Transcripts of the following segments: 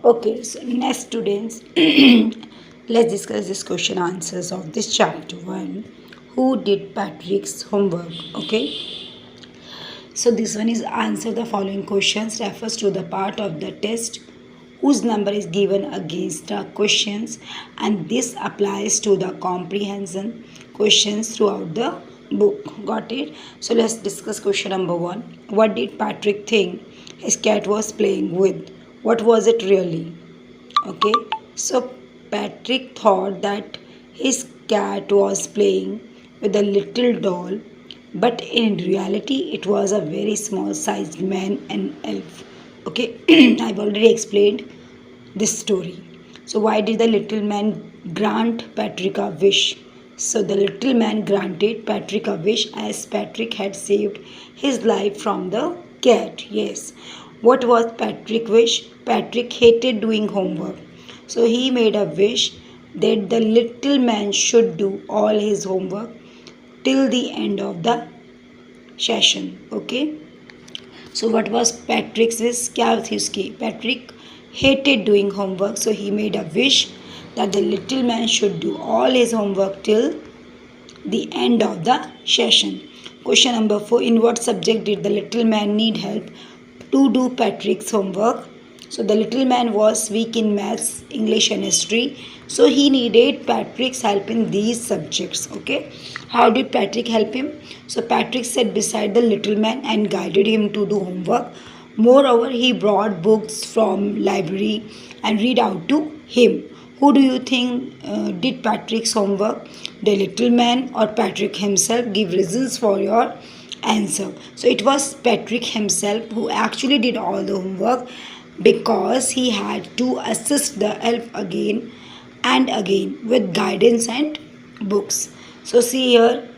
Okay, so next students, let's discuss this question answers of this chapter 1. Who did Patrick's homework? Okay, so this one is answer the following questions refers to the part of the test whose number is given against the questions, and this applies to the comprehension questions throughout the book. Got it? So let's discuss question number 1. What did Patrick think his cat was playing with? What was it really? Okay, so Patrick thought that his cat was playing with a little doll, but in reality it was a very small sized man and elf. Okay, I've already explained this story. So why did the little man grant Patrick a wish? So the little man granted Patrick a wish as Patrick had saved his life from the cat. Yes. What was Patrick's wish? Patrick hated doing homework. So he made a wish that the little man should do all his homework till the end of the session. Okay. So what was Patrick's wish? क्या थी उसकी? Patrick hated doing homework, so he made a wish that the little man should do all his homework till the end of the session. Question number 4. In what subject did the little man need help to do Patrick's homework? So the little man was weak in maths, English and history. So he needed Patrick's help in these subjects. Okay. How did Patrick help him? So Patrick sat beside the little man and guided him to do homework. Moreover, he brought books from library and read out to him. Who do you think did Patrick's homework? The little man or Patrick himself? Give reasons for your answer. So it was Patrick himself who actually did all the homework because he had to assist the elf again and again with guidance and books. So see here,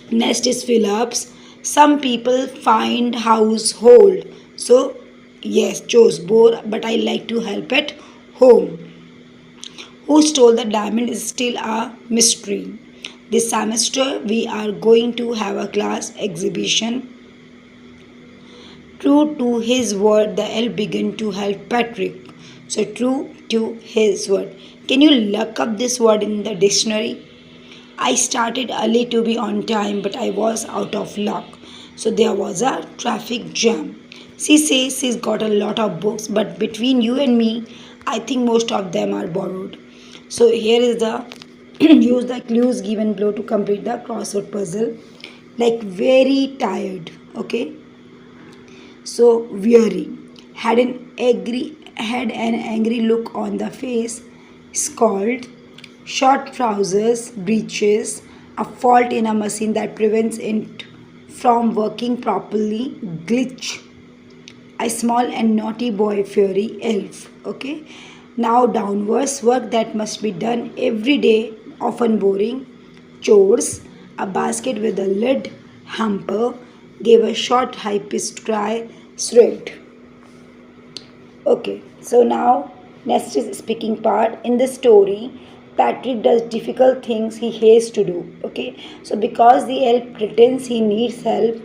next is Phillips. Some people find household. So yes, chose both, but I like to help at home. Who stole the diamond is still a mystery. This semester we are going to have a class exhibition. True to his word, the elf began to help Patrick. So true to his word. Can you look up this word in the dictionary? I started early to be on time, but I was out of luck. So there was a traffic jam. She says she's got a lot of books, but between you and me, I think most of them are borrowed. So here is the use the clues given below to complete the crossword puzzle. Like very tired, okay? So weary, had an angry look on the face, scald, short trousers, breeches, a fault in a machine that prevents it from working properly, glitch, a small and naughty boy, fury, elf. Okay. Now downwards, work that must be done every day, often boring, chores, a basket with a lid, hamper, gave a short high-pitched cry, shrieked. Okay, so now next is speaking part. In the story, Patrick does difficult things he hates to do. Okay, so because the elf pretends he needs help,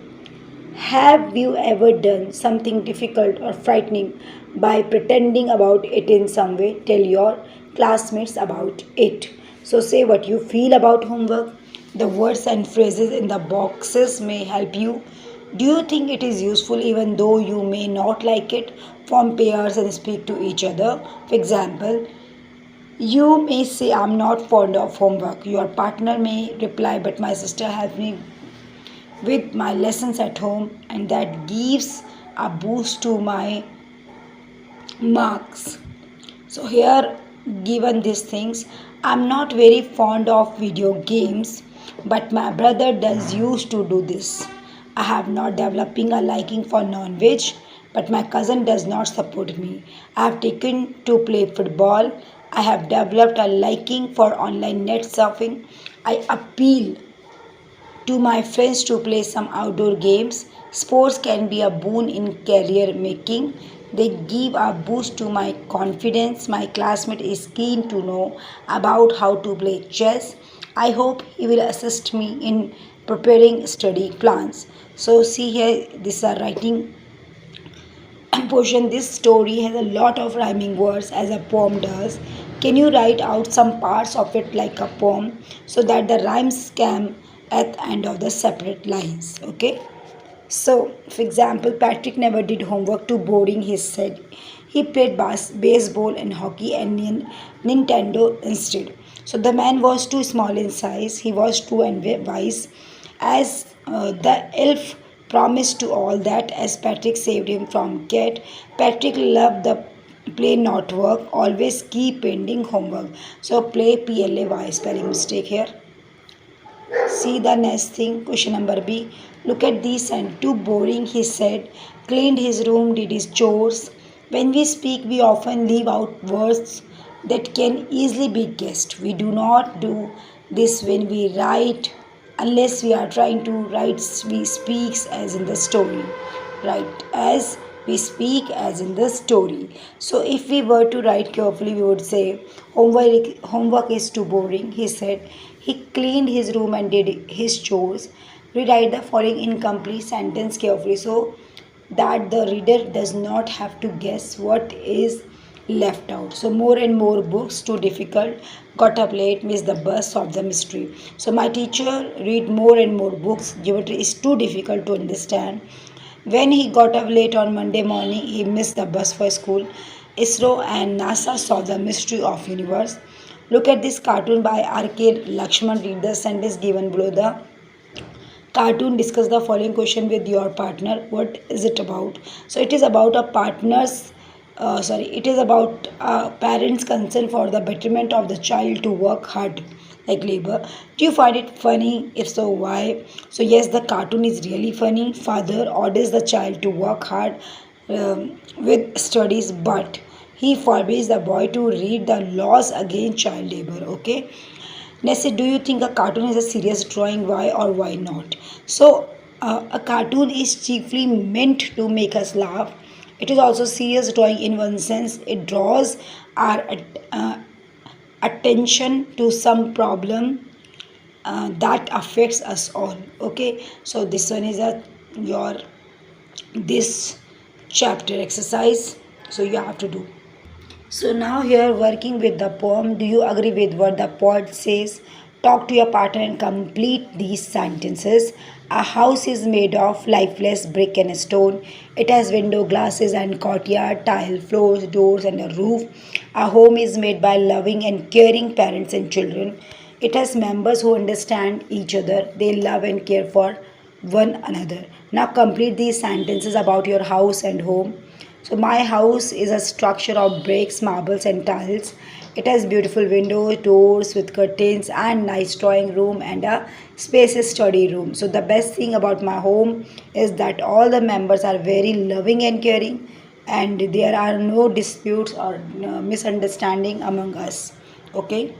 have you ever done something difficult or frightening by pretending about it in some way? Tell your classmates about it. So say what you feel about homework. The words and phrases in the boxes may help you. Do you think it is useful even though you may not like it? Form pairs and speak to each other. For example, you may say, I'm not fond of homework. Your partner may reply, but my sister helps me with my lessons at home, and that gives a boost to my marks. So here given these things, I'm not very fond of video games, but my brother does used to do this. I have not developing a liking for non-veg, but my cousin does not support me. I have taken to play football. I have developed a liking for online net surfing. I appeal to my friends to play some outdoor games. Sports can be a boon in career making. They give a boost to my confidence. My classmate is keen to know about how to play chess. I hope he will assist me in preparing study plans. So see here, these are writing portion, this story has a lot of rhyming words as a poem does. Can you write out some parts of it like a poem so that the rhymes come at the end of the separate lines? Okay. So, for example, Patrick never did homework, too boring, he said. He played baseball and hockey and Nintendo instead. So, the man was too small in size, he was too wise. As the elf promised to all that, as Patrick saved him from cat, Patrick loved the play not work, always keep pending homework. So, play PLAY, spelling mistake here. See the next thing, question number B. Look at this and too boring, he said. Cleaned his room, did his chores. When we speak, we often leave out words that can easily be guessed. We do not do this when we write unless we are trying to write we speaks as in the story. Right, as we speak as in the story. So if we were to write carefully, we would say homework is too boring, he said. He cleaned his room and did his chores. Rewrite the following incomplete sentence carefully so that the reader does not have to guess what is left out. So more and more books too difficult. Got up late, missed the bus, solved the mystery. So my teacher read more and more books. Geometry is too difficult to understand. When he got up late on Monday morning, he missed the bus for school. ISRO and NASA solved the mystery of universe. Look at this cartoon by R.K. Lakshman. Read the sentence given below the cartoon. Discuss the following question with your partner. What is it about? So it is about a partner's it is about parents' concern for the betterment of the child to work hard like labor. Do you find it funny? If so, why? So yes, the cartoon is really funny. Father orders the child to work hard with studies, but he forbids the boy to read the laws against child labor. Okay. Next, do you think a cartoon is a serious drawing? Why or why not? So, a cartoon is chiefly meant to make us laugh. It is also serious drawing in one sense. It draws our uh, attention to some problem that affects us all. Okay, so this one is a your this chapter exercise. So you have to do. So now here working with the poem, do you agree with what the poet says? Talk to your partner and complete these sentences. A house is made of lifeless brick and stone. It has window glasses and courtyard, tile floors, doors and a roof. A home is made by loving and caring parents and children. It has members who understand each other. They love and care for one another. Now complete these sentences about your house and home. So my house is a structure of bricks, marbles and tiles. It has beautiful windows, doors with curtains and nice drawing room and a spacious study room. So the best thing about my home is that all the members are very loving and caring and there are no disputes or misunderstanding among us. Okay.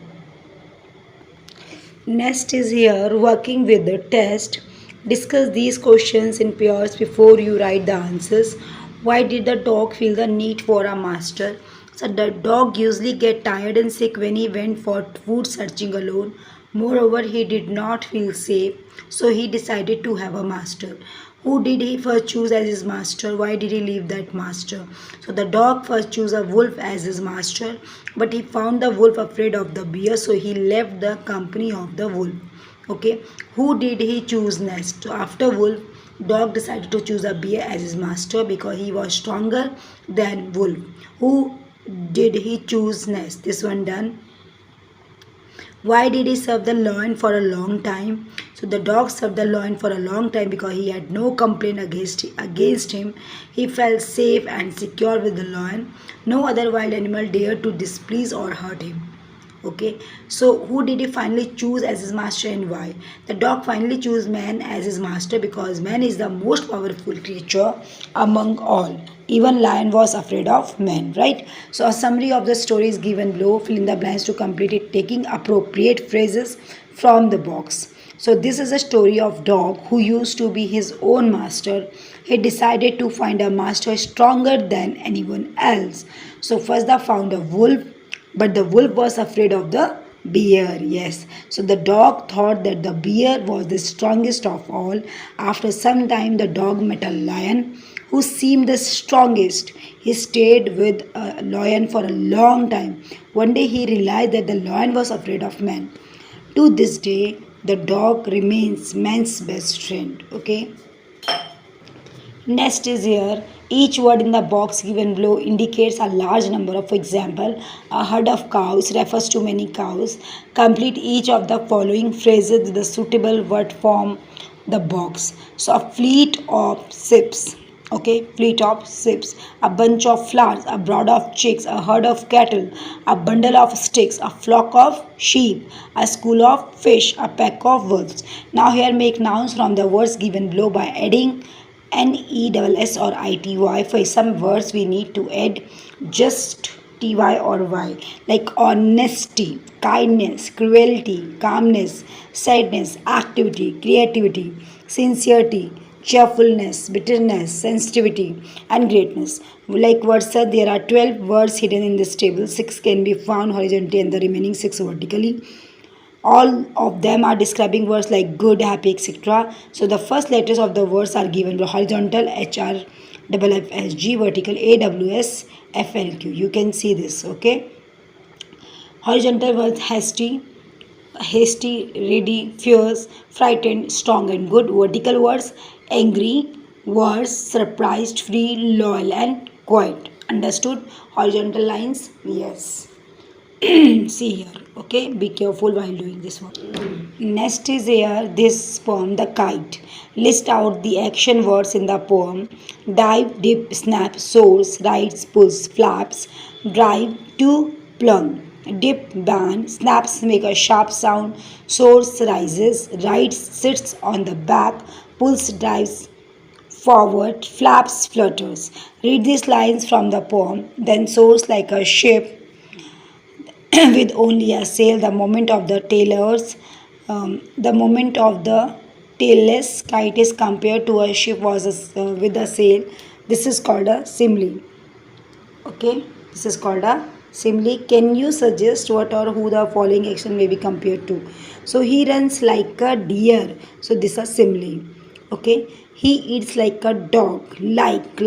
Next is here working with the test. Discuss these questions in pairs before you write the answers. Why did the dog feel the need for a master? So the dog usually get tired and sick when he went for food searching alone. Moreover, he did not feel safe, so he decided to have a master. Who did he first choose as his master? Why did he leave that master? So the dog first chose a wolf as his master, but he found the wolf afraid of the bear, so he left the company of the wolf. Okay, who did he choose next? So after wolf, dog decided to choose a bear as his master because he was stronger than wolf. Who did he choose next? This one done. Why did he serve the lion for a long time? So the dog served the lion for a long time because he had no complaint against him. He felt safe and secure with the lion. No other wild animal dared to displease or hurt him. Okay, so who did he finally choose as his master and why? The dog finally chose man as his master because man is the most powerful creature among all. Even lion was afraid of man, right? So a summary of the story is given below. Fill in the blanks to complete it, taking appropriate phrases from the box. So this is a story of dog who used to be his own master. He decided to find a master stronger than anyone else. So first they found a wolf, but the wolf was afraid of the Bear, yes. So the dog thought that the bear was the strongest of all. After some time, the dog met a lion who seemed the strongest. He stayed with a lion for a long time. One day, he realized that the lion was afraid of man. To this day, the dog remains man's best friend. Okay. Next is here. Each word in the box given below indicates a large number of, for example, a herd of cows refers to many cows. Complete each of the following phrases with the suitable word from the box. So, a fleet of ships. Okay, fleet of ships, a bunch of flowers, a brood of chicks, a herd of cattle, a bundle of sticks, a flock of sheep, a school of fish, a pack of wolves. Now here make nouns from the words given below by adding NESS or ITY. For some words we need to add just TY or Y, like honesty, kindness, cruelty, calmness, sadness, activity, creativity, sincerity, cheerfulness, bitterness, sensitivity, and greatness. Like words said, there are 12 words hidden in this table. 6 can be found horizontally and the remaining 6 vertically. All of them are describing words like good, happy, etc. So the first letters of the words are given horizontal HRFFSG, vertical AWSFLQ. You can see this, okay? Horizontal words hasty, ready, fierce, frightened, strong and good. Vertical words angry, worse, surprised, free, loyal and quiet. Understood? Horizontal lines? Yes. See here, okay, be careful while doing this one. Next is here this poem, The Kite. List out the action words in the poem: dive, dip, snap, soars, rides, pulls, flaps, drive, to, plunge, dip, bend, snaps, make a sharp sound, soars, rises, rides, sits on the back, pulls, drives forward, flaps, flutters. Read these lines from the poem, then soars like a ship with only a sail. The moment of the tailless kite is compared to a ship was with a sail. This is called a simile. Okay, this is called a simile. Can you suggest what or who the following action may be compared to? So he runs like a deer. So this is simile. Okay, he eats like a dog. Like.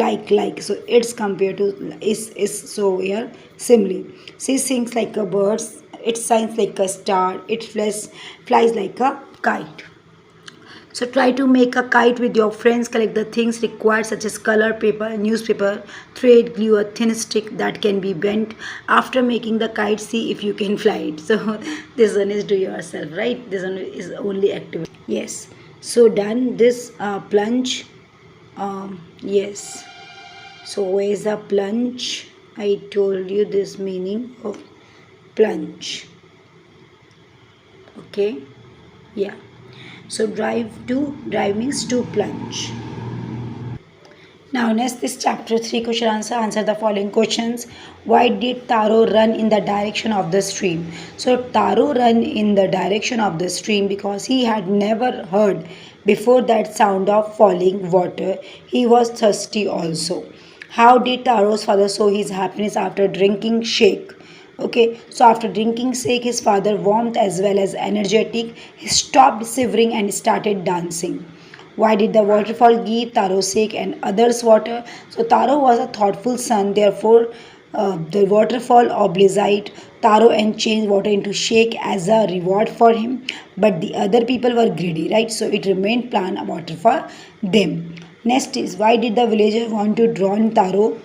So it's compared to is so here simile. She sings like a bird. It shines like a star. It flies like a kite. So try to make a kite with your friends. Collect the things required such as color, paper, newspaper, thread, glue, a thin stick that can be bent. After making the kite, see if you can fly it. So this one is do yourself, right? This one is only activity. Yes. So done this plunge. Yes. So where is the plunge? I told you this meaning of plunge. Okay. Yeah. So drive means to plunge. Now next this chapter 3 question answer. Answer the following questions. Why did Taro run in the direction of the stream? So Taro ran in the direction of the stream because he had never heard before that sound of falling water. He was thirsty also. How did Taro's father show his happiness after drinking shake? Okay, so after drinking shake, his father warmed as well as energetic. He stopped shivering and started dancing. Why did the waterfall give Taro shake and others water? So Taro was a thoughtful son, therefore the waterfall obliged Taro and changed water into shake as a reward for him. But the other people were greedy, right? So it remained plain water for them. Next is why did the villagers want to drown Taro?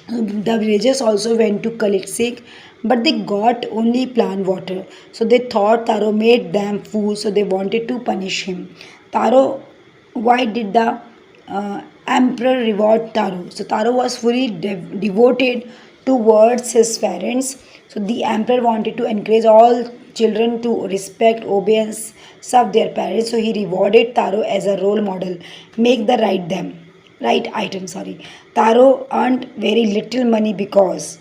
The villagers also went to collect sick, but they got only plain water. So they thought Taro made them fools, so they wanted to punish him. Taro, why did the emperor reward Taro? So Taro was fully devoted towards his parents. So the emperor wanted to encourage all children to respect, obey, and serve their parents. So he rewarded Taro as a role model. Make the right item, sorry. Taro earned very little money because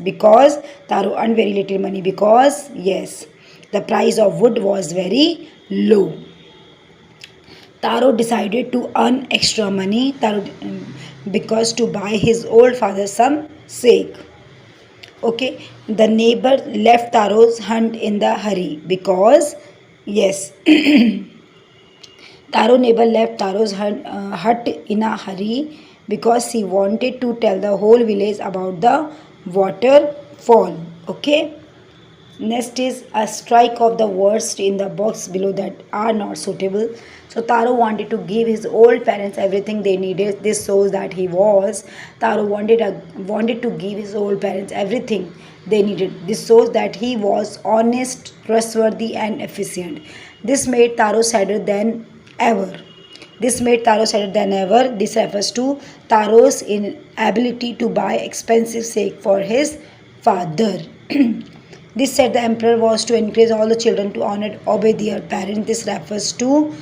Taro earned very little money because yes, the price of wood was very low. Taro decided to earn extra money because to buy his old father some sake. Okay, the neighbor left Taro's hunt in the hurry because, yes, Taro neighbor left Taro's hut in a hurry because he wanted to tell the whole village about the waterfall. Okay. Next is a strike of the words in the box below that are not suitable. So Taro wanted to give his old parents everything they needed. This shows that he was. Taro wanted to give his old parents everything they needed. This shows that he was honest, trustworthy, and efficient. This made Taro sadder than ever. This made Taro sadder than ever. This refers to Taro's inability to buy expensive cake for his father. This said the emperor was to encourage all the children to honor obey their parents. This refers to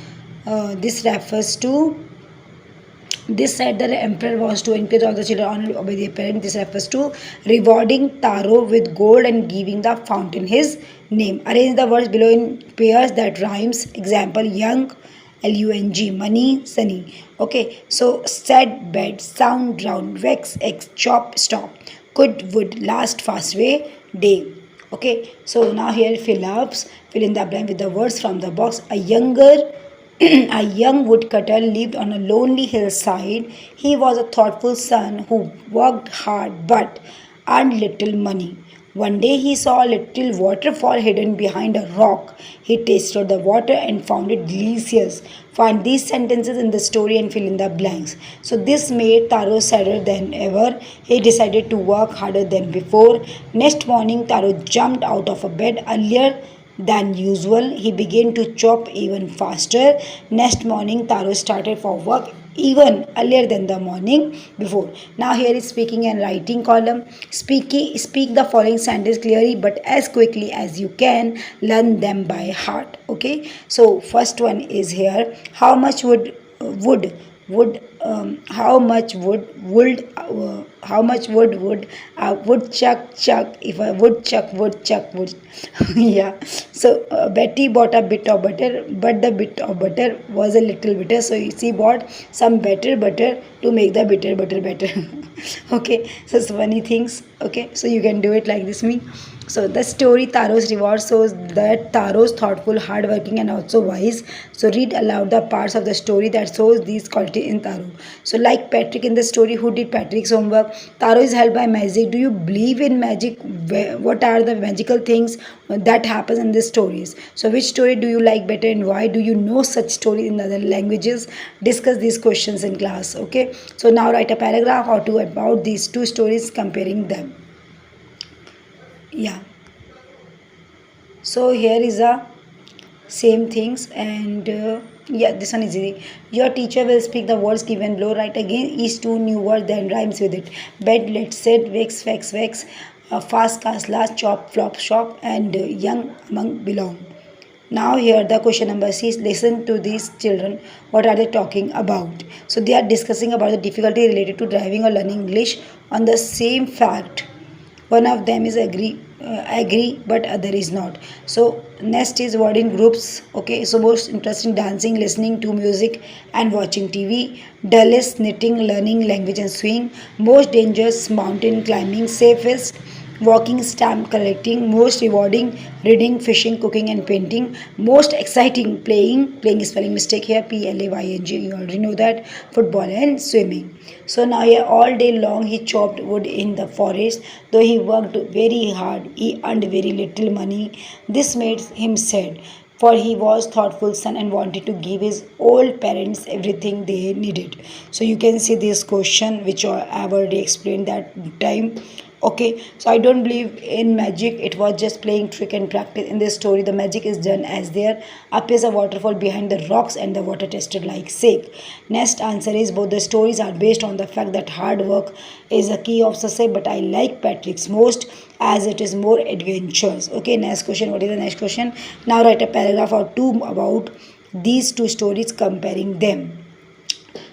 this said that the emperor was to encourage all the children to honor obey their parents. This refers to rewarding Taro with gold and giving the fountain his name. Arrange the words below in pairs that rhymes. Example: young, Lung, money, sunny. Okay, so said, bed, sound, drown, vex, x, chop, stop, could, would, last, fast way, day. Okay, so now here fill in the blank with the words from the box. A young woodcutter lived on a lonely hillside. He was a thoughtful son who worked hard but earned little money. One day he saw a little waterfall hidden behind a rock. He tasted the water and found it delicious. Find these sentences in the story and fill in the blanks. So this made Taro sadder than ever. He decided to work harder than before. Next morning, Taro jumped out of a bed earlier than usual. He began to chop even faster. Next morning, Taro started for work even earlier than the morning before. Now here is speaking and writing column. Speak the following sentence clearly but as quickly as you can. Learn them by heart. Okay. So first one is here. How much would how much would a woodchuck chuck if a woodchuck would yeah. So Betty bought a bit of butter, but the bit of butter was a little bitter, so she bought some better butter to make the bitter butter better. Okay, so it's funny things. Okay, so you can do it like this me. So the story Taro's reward shows that Taro's thoughtful, hardworking, and also wise. So read aloud the parts of the story that shows these qualities in Taro. So like Patrick in the story, who did Patrick's homework? Taro is helped by magic. Do you believe in magic? What are the magical things that happen in these stories? So which story do you like better and why? Do you know such stories in other languages? Discuss these questions in class. Okay. So now write a paragraph or two about these two stories, comparing them. Yeah, so here is a same things and yeah, this one is easy. Your teacher will speak the words given below. Write again each two new words, then rhymes with it. Bed, let's set, vex, fast, cast, last, chop, flop, shop, and young among belong. Now here the question number C is listen to these children. What are they talking about? So they are discussing about the difficulty related to driving or learning English on the same fact. One of them is agree but other is not. So next is word in groups. Okay, so most interesting dancing, listening to music and watching TV. Dullest knitting, learning language and swing. Most dangerous mountain climbing. Safest walking, stamp collecting. Most rewarding reading, fishing, cooking and painting. Most exciting playing is spelling mistake here, playing, you already know that. Football and swimming. So now here all day long he chopped wood in the forest. Though he worked very hard, he earned very little money. This made him sad, for he was thoughtful son and wanted to give his old parents everything they needed. So you can see this question which I have already explained that time. Okay, so I don't believe in magic. It was just playing trick and practice. In this story, the magic is done as there appears a waterfall behind the rocks and the water tasted like sake. Next answer is both the stories are based on the fact that hard work is a key of success, but I like Patrick's most as it is more adventurous. Okay, next question. What is the next question? Now write a paragraph or two about these two stories, comparing them.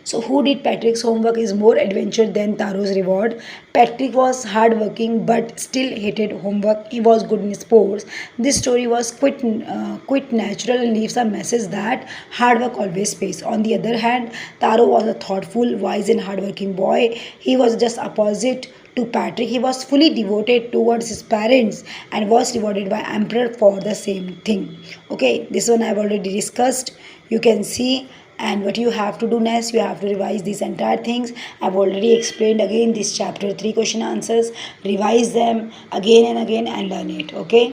So who did Patrick's homework is more adventure than Taro's reward? Patrick was hardworking but still hated homework. He was good in sports. This story was quite natural and leaves a message that hard work always pays. On the other hand, Taro was a thoughtful, wise and hardworking boy. He was just opposite to Patrick. He was fully devoted towards his parents and was rewarded by emperor for the same thing. Okay, this one I've already discussed. You can see, and what you have to do next, you have to revise these entire things. I've already explained again this chapter 3 question answers. Revise them again and again and learn it. Okay.